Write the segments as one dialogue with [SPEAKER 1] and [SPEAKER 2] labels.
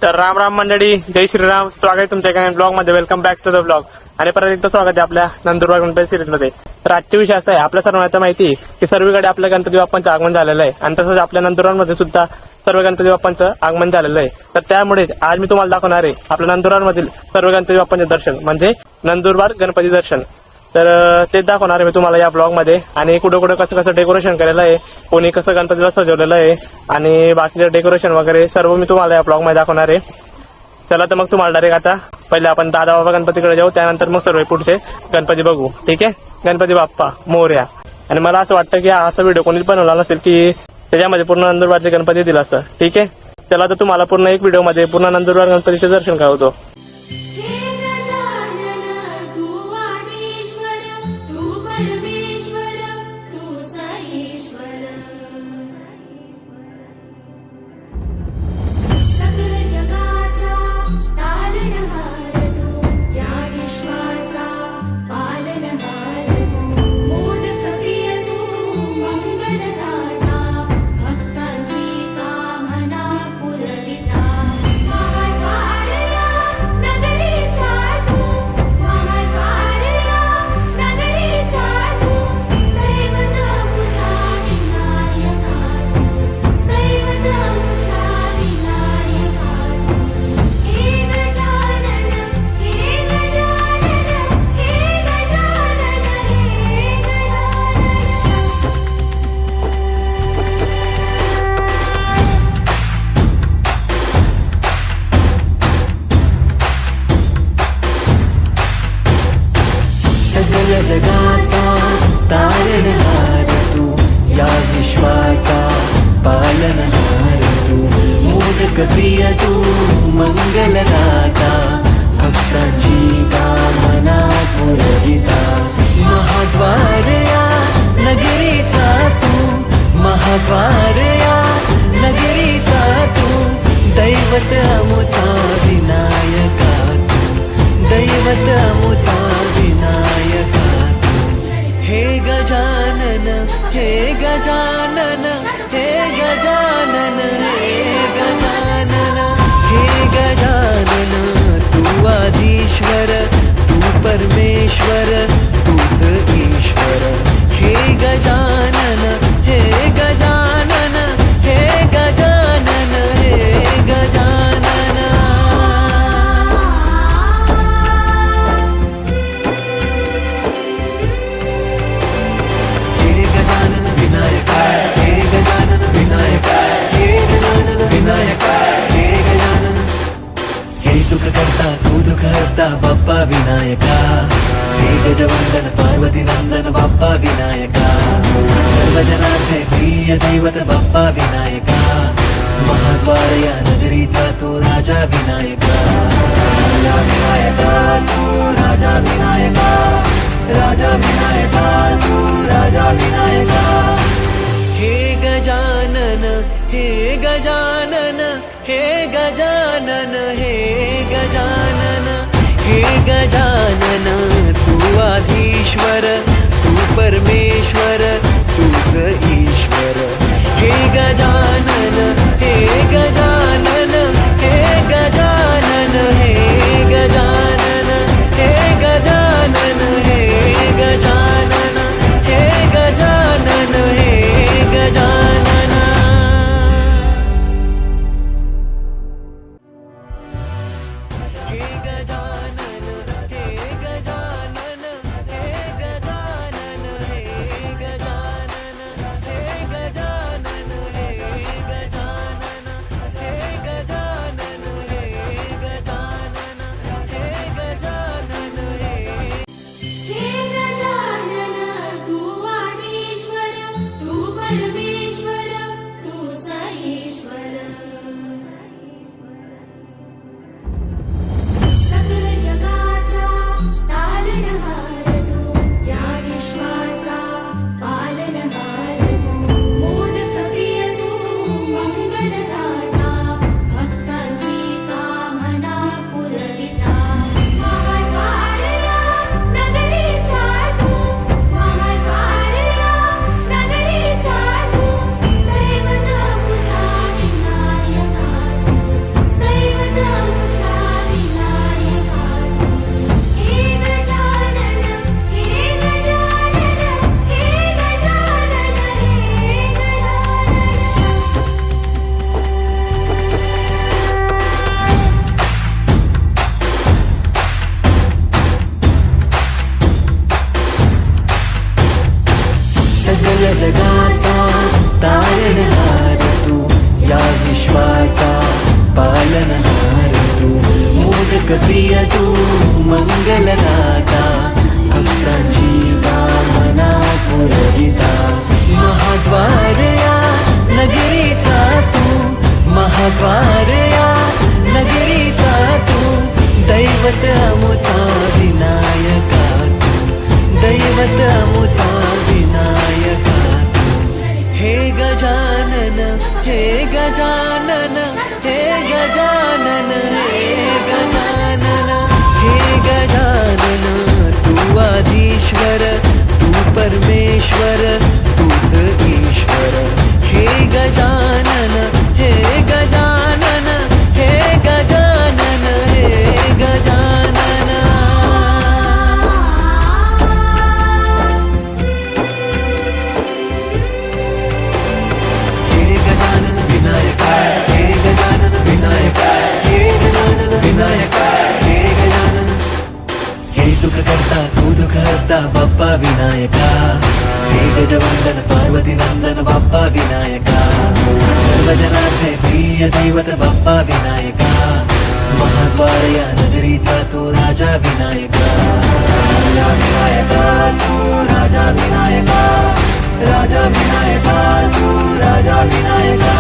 [SPEAKER 1] तर राम राम मंडळी, जय श्रीराम. स्वागत आहे तुमच्या ब्लॉग मध्ये. Welcome back to the blog. आणि परत एकदा स्वागत आहे आपल्या नंदुरबार गणपती सिरीज मध्ये. तर आजचा विषय असा आहे, आपल्या सर्वांना माहिती आहे की सर्वीकडे आपल्या गणपती बाप्पांचं आगमन झालेलं आहे आणि तसंच आपल्या नंदुरबार मध्ये सुद्धा सर्व गणपती बाप्पांचं आगमन झालेलं आहे. तर त्यामुळे आज मी तुम्हाला दाखवणार आहे आपल्या नंदुरबार मधील सर्व गणपती बाप्पांचे दर्शन, म्हणजे नंदुरबार गणपती दर्शन. तर तेच दाखवणार आहे मी तुम्हाला या ब्लॉग मध्ये. आणि कुठं कुठं कसं कसं डेकोरेशन केलेलं आहे, कोणी कसं गणपतीला सजवलेलं आहे आणि बाकीचं डेकोरेशन वगैरे सर्व मी तुम्हाला या ब्लॉग मध्ये दाखवणार आहे. चला तर मग तुम्हाला डायरेक्ट आता पहिले आपण दादा बाबा गणपतीकडे जाऊ, त्यानंतर मग सर्व पुढचे गणपती बघू. ठीक आहे. गणपती बाप्पा मोरया. आणि मला असं वाटतं की असा व्हिडिओ कोणीच बनवला नसेल की त्याच्यामध्ये पूर्ण नंदुरबारचे गणपती दिला असं. ठीक आहे. चला तर तुम्हाला पूर्ण एक व्हिडिओ मध्ये पूर्ण नंदुरबार गणपतीचे दर्शन करवतो.
[SPEAKER 2] जगाचा तारणहार तू, या विश्वाचा पालनहार तू, मोदक प्रिय तू, मंगलदाता, भक्तांची कामना पुरविता. महाद्वार या नगरीचा तू, महाद्वार या नगरीचा तू, दैवत अमुचा विनायका तू, दैवत अमुचा विनायका. हे गजानन, हे गजानन, हे गजानन, हे गजानन, हे गजानन. तू आधीश्वर, तू परमेश्वर, तूच ईश्वर. हे गजानन, हे गजानन, हे गजानन, हे गजानन. करता तू दुःख हरता बाप्पा विनायका. हे गजवंदन पार्वती नंदन बाप्पा विनायका. सर्वजनांचे प्रिय दैवत बाप्पा विनायका. महाद्वार या नगरीचा तू राजा विनायका. राजा विनायका तू राजा विनायका. राजा विनायका तू राजा विनायका. हे गजानन, हे गजानन, हे गजानन, हे गजानन, हे गजानन. तू आधीश्वर, तू परमेश्वर, तूच ईश्वर. हे गजानन, हे गजानन, हे गजानन, हे गजानन, हे गजानन, हे गजानन, हे गजानन, हे गजानन. हे गजानन, हे गजानन, हे गजानन, हे गजानन, हे गजानन, हे विश्वाचा पालनहार तू मोदक प्रिय तू मंगलदाता भक्तांची कामना पुरविता महाद्वार या नगरीचा तू महाद्वार या नगरीचा तू दैवत अमुचा विनायका तू दैवत अमुचा विनायका तू हे गजानन हे गजानन हे गजानन हे गजानन हे गजानन तू आधीश्वर तू परमेश्वर तूच ईश्वर हे गजानन हे गजानन हे गजानन हे गजानन हे गजानन विनायका हे गजानन विनायका हे गजानन विनायका हे गजानन हे सुख करता तू दुःख हरता बाप्पा विनायका हे गजवंदन पार्वती नंदन बाप्पा विनायका सर्वजनाचे प्रिय दैवत बाप्पा विनायका महाद्वार या नगरीचा तू राजा विनायका राजा विनायका तू राजा विनायका राजा विनायका तू राजा विनायका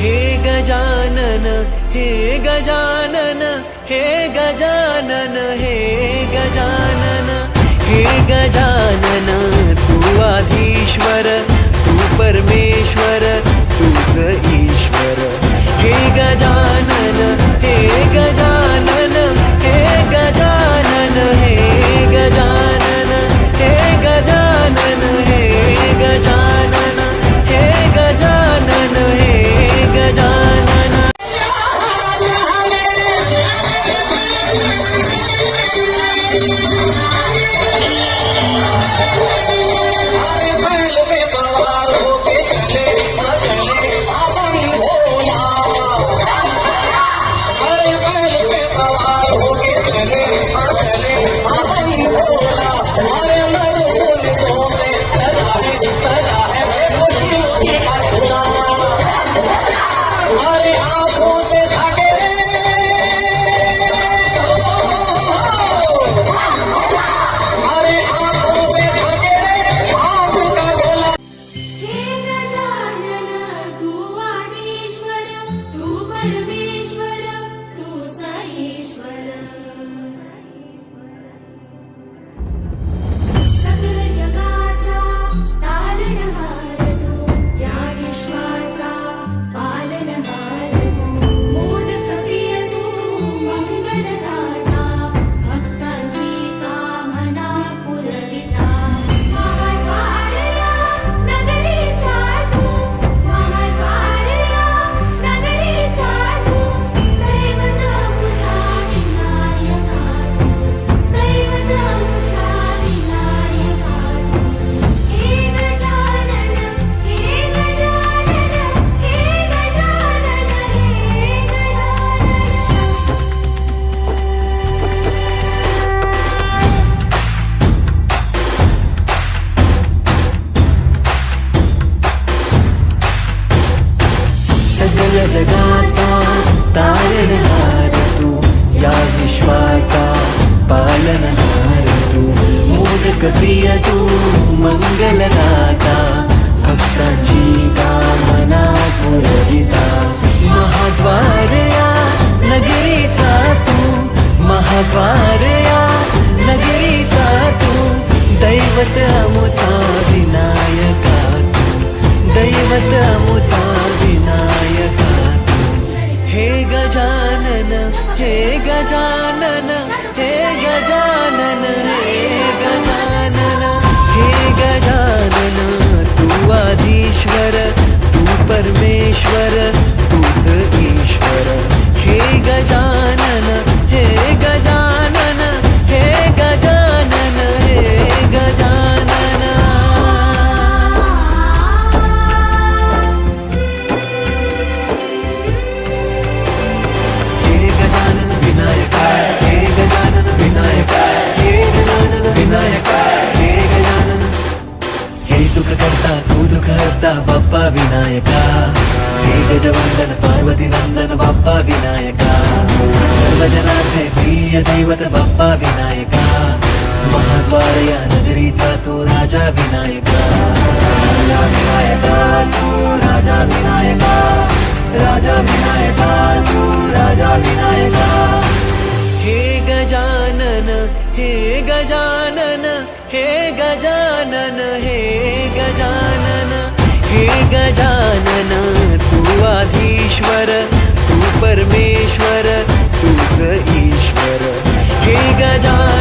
[SPEAKER 2] हे गजानन हे गजानन हे गजानन हे गजानन हे गजानन तू आधीश्वर तू परमेश्वर तूच ईश्वर हे गजानन हे गजानन हे गजानन हे गजानन हे गजानन हे गजानन हे गजानन हे गजानन
[SPEAKER 3] हे गजानन तू आधीश्वर तू परमेश्वर तूच ईश्वर सकल जगाचा तारणहार तू या विश्वाचा पालनहार तू मोदक प्रिय तू मंगलदाता भक्तांची कामना पुरविता महाद्वार या नगरीचा तू महाद्वार या नगरीचा तू दैवत अमुचा विनायका तू दैवत अमुचा विनायका तू हे गजानन हे गजानन हे गजानन हे गजानन
[SPEAKER 2] सकल जगाचा तारणहार तू या विश्वाचा पालनहार तू मोदक प्रिय तू मंगलदाता भक्तांची कामना पुरविता महाद्वार या नगरीचा तू महाद्वार या नगरीचा तू दैवत अमुचा विनायका तू दैवत अमुचा विनायका तू हे गजानन हे गजानन हे गजानन हे गजानन हे गजानन तू आधीश्वर तू परमेश्वर तूच ईश्वर हे गजानन हे गजानन हे गजानन हे गजानन हे गजानन विनायका हे गजानन विनायका हे गजानन विनायका हे गजानन हे सुख करता तू दुःख हरता बाप्पा विनायका हे गजानन वंदन पार्वती नंदन बाप्पा विनायका सर्वजनांचे प्रिय दैवत बाप्पा विनायका महाद्वार या नगरीचा तू राजा विनायका राजा विनायका तू राजा विनायका राजा विनायका तू राजा विनायका हे गजानन हे गजानन हे गजानन हे गजानन हे गजानन तू आधीश्वर तू परमेश्वर तूच ईश्वर हे गजानन